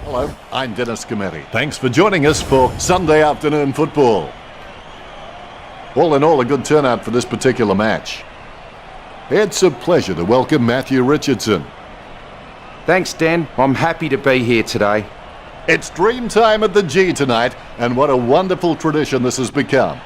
Hello, I'm Dennis Cometti. Thanks for joining us for Sunday afternoon football. All in all, a good turnout for this particular match. It's a pleasure to welcome Matthew Richardson. Thanks, Dan. I'm happy to be here today. It's dream time at the G tonight, and what a wonderful tradition this has become.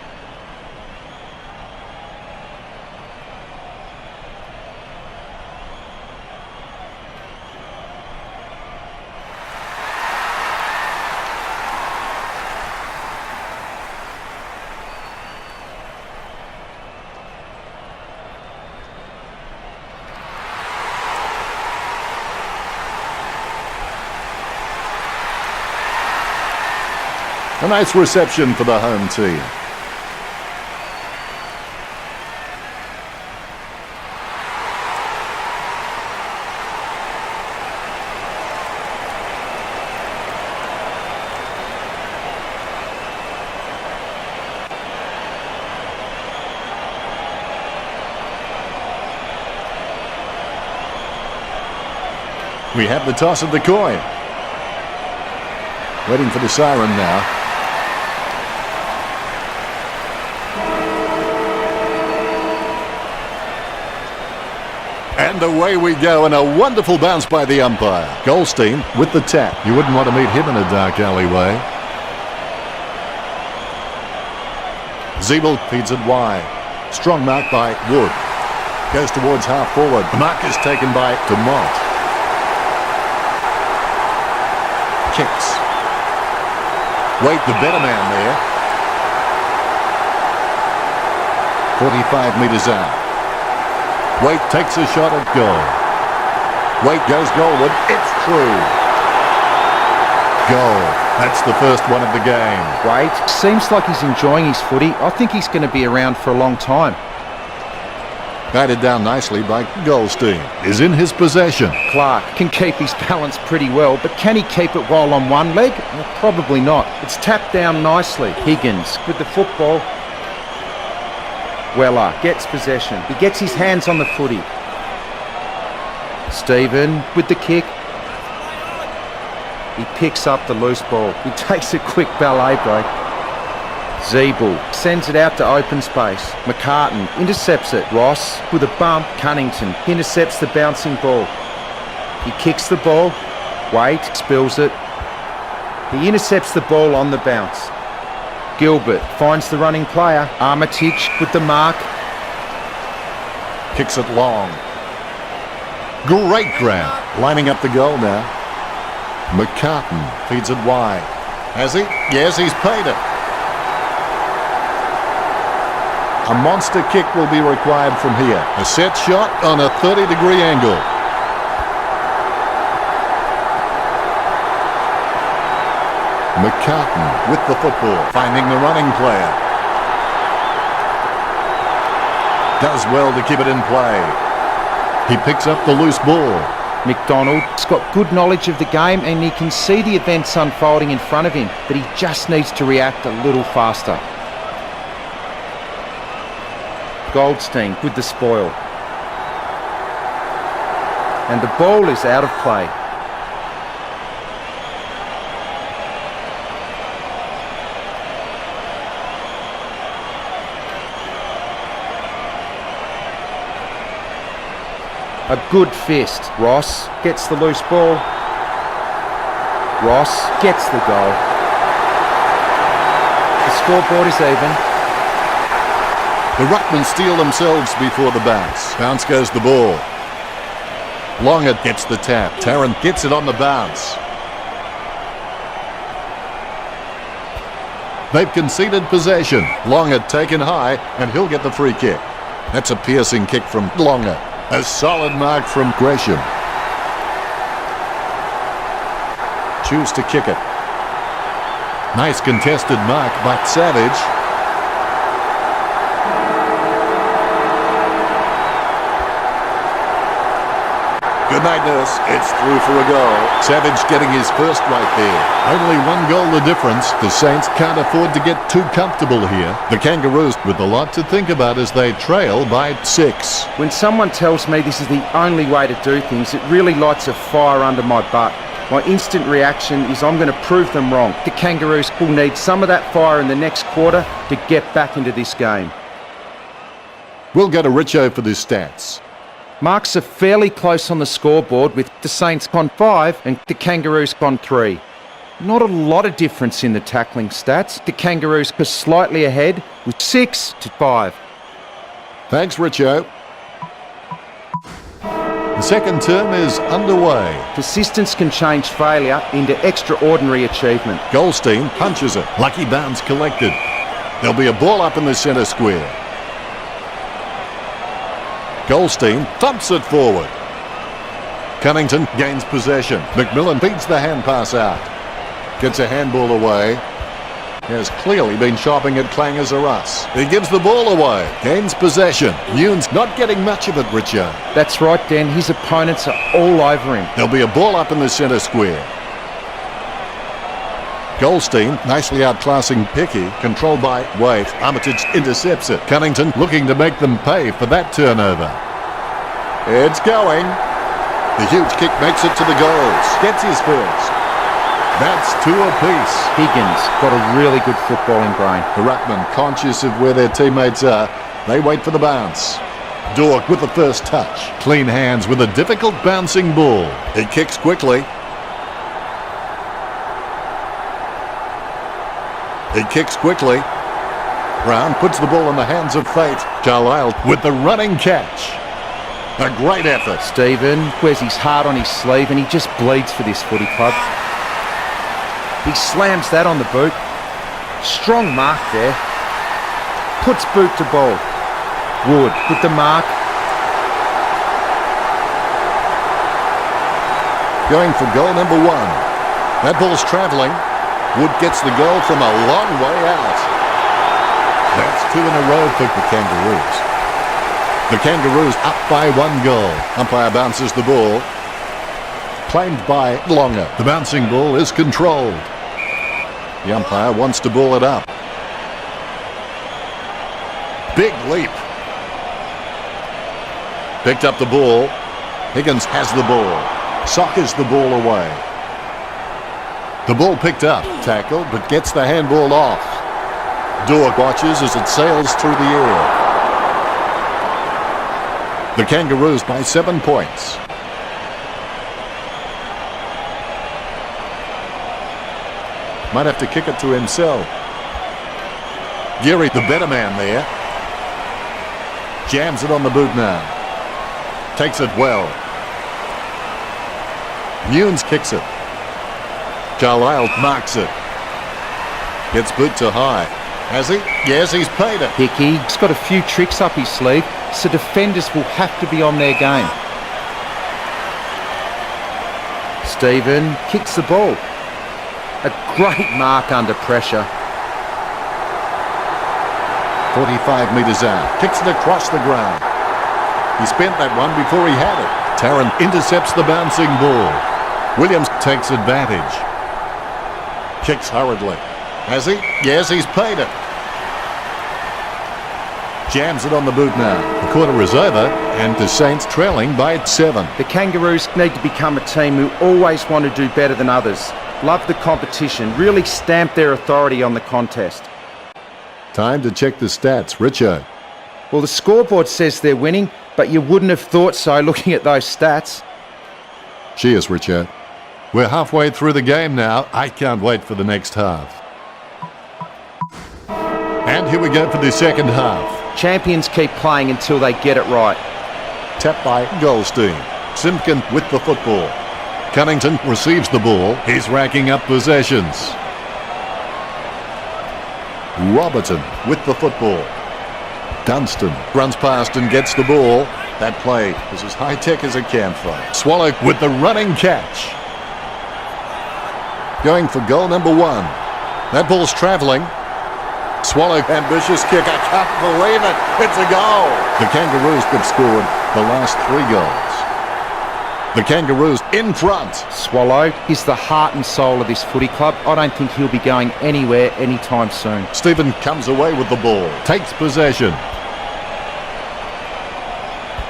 A nice reception for the home team. We have the toss of the coin. Waiting for the siren now. And away we go, and a wonderful bounce by the umpire. Goldstein with the tap. You wouldn't want to meet him in a dark alleyway. Zeeble feeds it wide. Strong mark by Wood. Goes towards half forward. The mark is taken by DeMont. Kicks. Wait, the better man there. 45 metres out. Waite takes a shot at goal. Waite goes goalward. It's true. Goal. That's the first one of the game. Waite seems like he's enjoying his footy. I think he's going to be around for a long time. Guided down nicely by Goldstein. Is in his possession. Clark can keep his balance pretty well, but can he keep it while on one leg? Well, probably not. It's tapped down nicely. Higgins with the football. Weller gets possession. He gets his hands on the footy. Stephen with the kick. He picks up the loose ball. He takes a quick ballet break. Zeeble sends it out to open space. McCartan intercepts it. Ross with a bump. Cunnington intercepts the bouncing ball. He kicks the ball. Waite spills it. He intercepts the ball on the bounce. Gilbert finds the running player. Armitage with the mark. Kicks it long. Great ground. Lining up the goal now. McCartan feeds it wide. Has he? Yes, he's paid it. A monster kick will be required from here. A set shot on a 30-degree angle. McCartan with the football, finding the running player. Does well to keep it in play. He picks up the loose ball. McDonald's got good knowledge of the game and he can see the events unfolding in front of him, but he just needs to react a little faster. Goldstein with the spoil. And the ball is out of play. A good fist. Ross gets the loose ball. Ross gets the goal. The scoreboard is even. The ruckmen steal themselves before the bounce. Bounce goes the ball. Longer gets the tap. Tarrant gets it on the bounce. They've conceded possession. Longer taken high, and he'll get the free kick. That's a piercing kick from Longer. A solid mark from Gresham. Choose to kick it. Nice contested mark by Savage. Good night, nurse. It's through for a goal. Savage getting his first right there. Only one goal the difference. The Saints can't afford to get too comfortable here. The Kangaroos with a lot to think about as they trail by 6. When someone tells me this is the only way to do things, it really lights a fire under my butt. My instant reaction is I'm going to prove them wrong. The Kangaroos will need some of that fire in the next quarter to get back into this game. We'll go to Richo for the stats. Marks are fairly close on the scoreboard with the Saints gone 5 and the Kangaroos gone 3. Not a lot of difference in the tackling stats. The Kangaroos are slightly ahead with 6 to 5. Thanks, Richo. The second term is underway. Persistence can change failure into extraordinary achievement. Goldstein punches it. Lucky bounce collected. There'll be a ball up in the centre square. Goldstein thumps it forward. Cunnington gains possession. McMillan beats the hand pass out. Gets a handball away. He has clearly been shopping at Clangers or us. He gives the ball away. Gains possession. Newnes not getting much of it, Richard. That's right, Dan. His opponents are all over him. There'll be a ball up in the centre square. Goldstein nicely outclassing Picky. Controlled by Waite. Armitage intercepts it. Cunnington looking to make them pay for that turnover. It's going. The huge kick makes it to the goals. Gets his first. That's 2 apiece. Higgins got a really good footballing brain. The ruckman, conscious of where their teammates are, they wait for the bounce. Dork with the first touch. Clean hands with a difficult bouncing ball. He kicks quickly. Brown puts the ball in the hands of fate. Carlisle with the running catch. A great effort. Stephen wears his heart on his sleeve and he just bleeds for this footy club. He slams that on the boot. Strong mark there. Puts boot to ball. Wood with the mark. Going for goal number 1. That ball's travelling. Wood gets the goal from a long way out. That's 2 in a row for the Kangaroos. The Kangaroos up by 1 goal. Umpire bounces the ball. Claimed by Longer. The bouncing ball is controlled. The umpire wants to ball it up. Big leap. Picked up the ball. Higgins has the ball. Sockers the ball away. The ball picked up. Tackled, but gets the handball off. Dork watches as it sails through the air. The Kangaroos by 7 points. Might have to kick it to himself. Geary, the better man there. Jams it on the boot now. Takes it well. Newnes kicks it. Carlisle marks it. Gets boot to high. Has he? Yes, he's paid it. Hickey's got a few tricks up his sleeve, so defenders will have to be on their game. Stephen kicks the ball. A great mark under pressure. 45 metres out. Kicks it across the ground. He spent that one before he had it. Tarrant intercepts the bouncing ball. Williams takes advantage. Kicks hurriedly. Has he? Yes, he's paid it. Jams it on the boot now. The quarter is over and the Saints trailing by 7. The Kangaroos need to become a team who always want to do better than others. Love the competition, really stamp their authority on the contest. Time to check the stats. Richo. Well, the scoreboard says they're winning, but you wouldn't have thought so looking at those stats. Cheers, Richo. We're halfway through the game now. I can't wait for the next half. And here we go for the second half. Champions keep playing until they get it right. Tapped by Goldstein. Simpkin with the football. Cunnington receives the ball. He's racking up possessions. Robertson with the football. Dunstan runs past and gets the ball. That play is as high-tech as a campfire. Swallow with the running catch. Going for goal number 1. That ball's travelling. Swallow, ambitious kick. I can't believe it. It's a goal. The Kangaroos have scored the last 3 goals. The Kangaroos in front. Swallow is the heart and soul of this footy club. I don't think he'll be going anywhere anytime soon. Stephen comes away with the ball. Takes possession.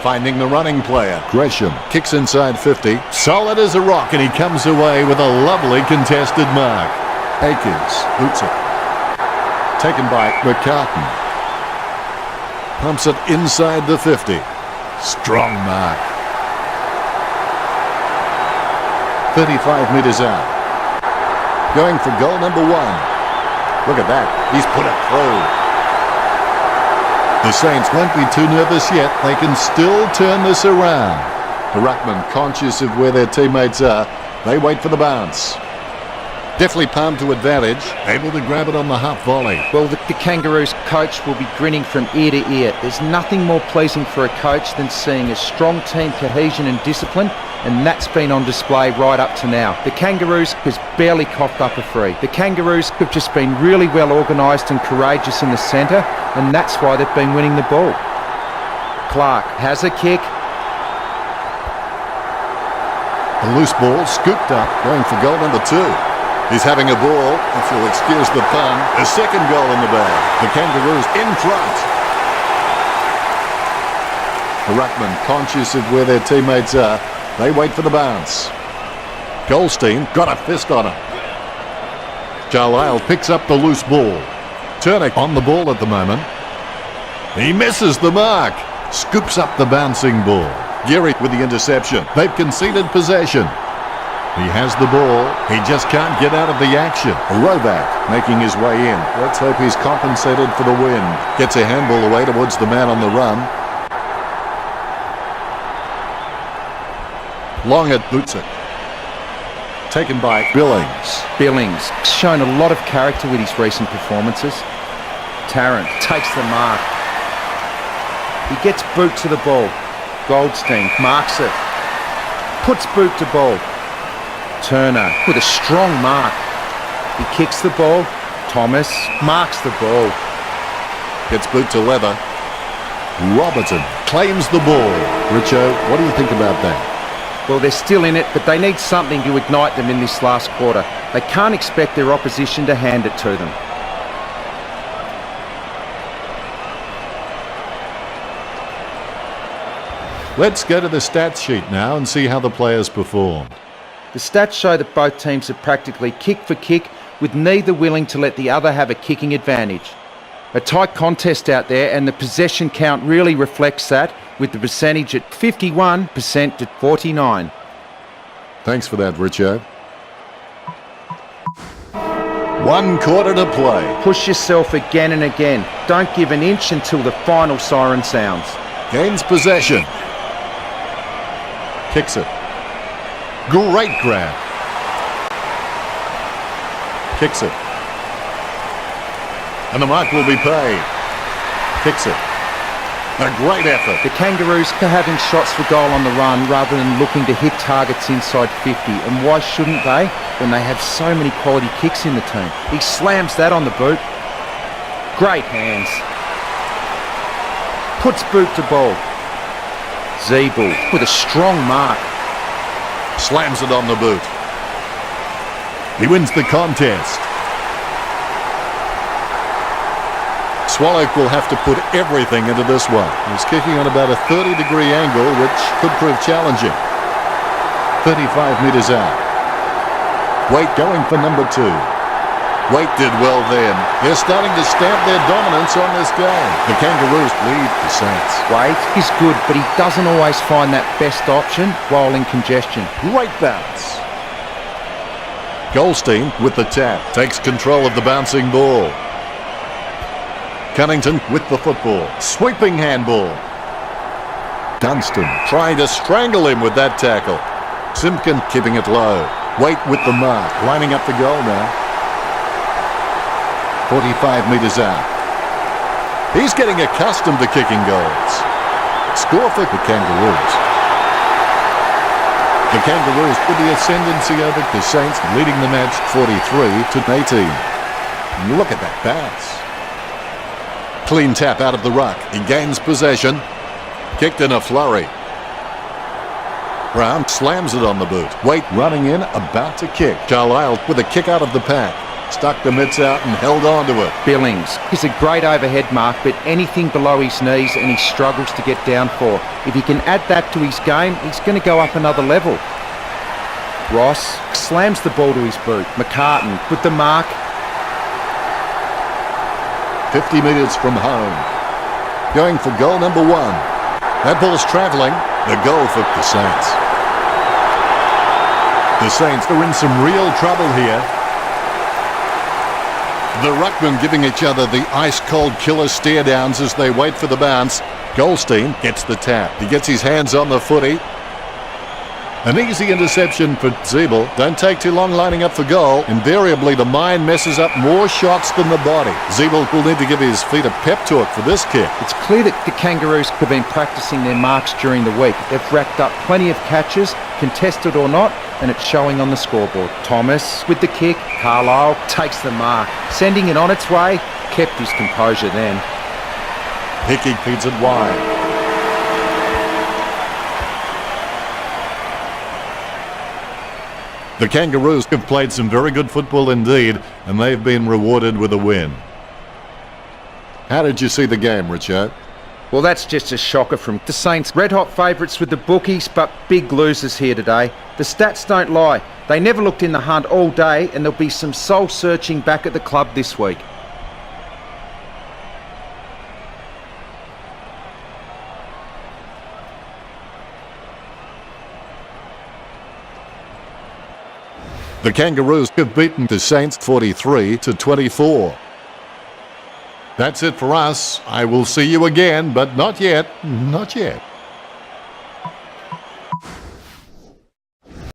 Finding the running player. Gresham kicks inside 50. Solid as a rock, and he comes away with a lovely contested mark. Akers boots it. Taken by McCartan. Pumps it inside the 50. Strong mark. 35 metres out. Going for goal number 1. Look at that. He's put it through. The Saints won't be too nervous yet. They can still turn this around. The ruckman, conscious of where their teammates are, they wait for the bounce. Definitely palmed to advantage, able to grab it on the half volley. Well, the Kangaroos coach will be grinning from ear to ear. There's nothing more pleasing for a coach than seeing a strong team cohesion and discipline, and that's been on display right up to now. The Kangaroos has barely coughed up a free. The Kangaroos have just been really well organised and courageous in the centre, and that's why they've been winning the ball. Clark has a kick. A loose ball scooped up, going for goal number 2. He's having a ball, if you'll excuse the pun, a second goal in the bag. The Kangaroos in front. The ruckman, conscious of where their teammates are, they wait for the bounce. Goldstein got a fist on him. Carlisle picks up the loose ball. Turner on the ball at the moment. He misses the mark. Scoops up the bouncing ball. Geary with the interception. They've conceded possession. He has the ball. He just can't get out of the action. Roback making his way in. Let's hope he's compensated for the wind. Gets a handball away towards the man on the run. Longett boots it. Taken by Billings. Billings shown a lot of character with his recent performances. Tarrant takes the mark. He gets boot to the ball. Goldstein marks it. Puts boot to ball. Turner with a strong mark. He kicks the ball. Thomas marks the ball. Gets boot to leather. Robertson claims the ball. Richo, what do you think about that? Well, they're still in it, but they need something to ignite them in this last quarter. They can't expect their opposition to hand it to them. Let's go to the stats sheet now and see how the players performed. The stats show that both teams have practically kick for kick, with neither willing to let the other have a kicking advantage. A tight contest out there, and the possession count really reflects that, with the percentage at 51% to 49%. Thanks for that, Richo. 1 quarter to play. Push yourself again and again. Don't give an inch until the final siren sounds. Gains possession. Kicks it. Great grab. Kicks it. And the mark will be paid. Kicks it. A great effort. The Kangaroos are having shots for goal on the run rather than looking to hit targets inside 50. And why shouldn't they when they have so many quality kicks in the team? He slams that on the boot. Great hands. Puts boot to ball. Zeeble with a strong mark. Slams it on the boot. He wins the contest. Swallow will have to put everything into this one. He's kicking on about a 30-degree angle, which could prove challenging. 35 metres out. Waite going for number 2. Waite did well then. They're starting to stamp their dominance on this game. The Kangaroos lead the Saints. Waite is good, but he doesn't always find that best option while in congestion. Great bounce. Goldstein with the tap. Takes control of the bouncing ball. Cunnington with the football. Sweeping handball. Dunstan trying to strangle him with that tackle. Simpkin keeping it low. Waite with the mark. Lining up the goal now. 45 metres out. He's getting accustomed to kicking goals. Score for the Kangaroos. The Kangaroos with the ascendancy over the Saints, leading the match 43-18. And look at that bounce. Clean tap out of the ruck. He gains possession. Kicked in a flurry. Brown slams it on the boot. Waite running in, about to kick. Carlisle with a kick out of the pack. Stuck the mitts out and held on to it. Billings. He's a great overhead mark, but anything below his knees and he struggles to get down for. If he can add that to his game, he's going to go up another level. Ross slams the ball to his boot. McCartan with the mark. 50 metres from home. Going for goal number 1. That ball's travelling. The goal for the Saints. The Saints are in some real trouble here. The ruckmen giving each other the ice-cold killer stare-downs as they wait for the bounce. Goldstein gets the tap. He gets his hands on the footy. An easy interception for Zeeble. Don't take too long lining up for goal. Invariably, the mind messes up more shots than the body. Zeeble will need to give his feet a pep talk for this kick. It's clear that the Kangaroos have been practicing their marks during the week. They've racked up plenty of catches, contested or not, and it's showing on the scoreboard. Thomas with the kick. Carlisle takes the mark. Sending it on its way. Kept his composure then. Hickey feeds it wide. The Kangaroos have played some very good football indeed, and they've been rewarded with a win. How did you see the game, Richo? Well, that's just a shocker from the Saints. Red-hot favourites with the bookies, but big losers here today. The stats don't lie. They never looked in the hunt all day, and there'll be some soul-searching back at the club this week. The Kangaroos have beaten the Saints 43-24. That's it for us. I will see you again, but not yet. Not yet.